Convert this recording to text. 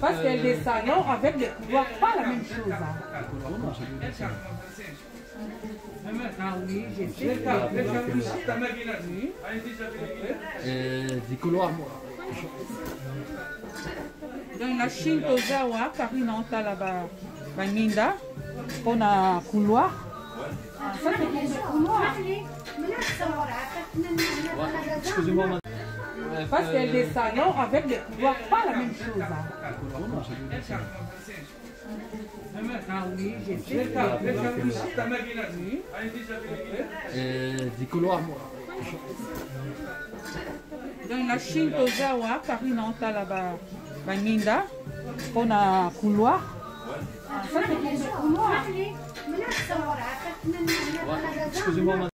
Parce qu'il y a des salons avec des couloirs, pas la même chose. Ah oui, j'ai fait des couloirs. Donc la Chine tozawa Karina là-bas, Baninda, on a couloir. Ça c'est pour le couloir. Excusez-moi, madame. Parce qu'il y a des salons avec des couloirs, pas la même chose. Ah oui, j'ai fait des couloirs. Donc la Chine tozawa Karina là-bas, Baninda, on a couloir. Ça c'est pour le couloir. Excusez-moi, madame.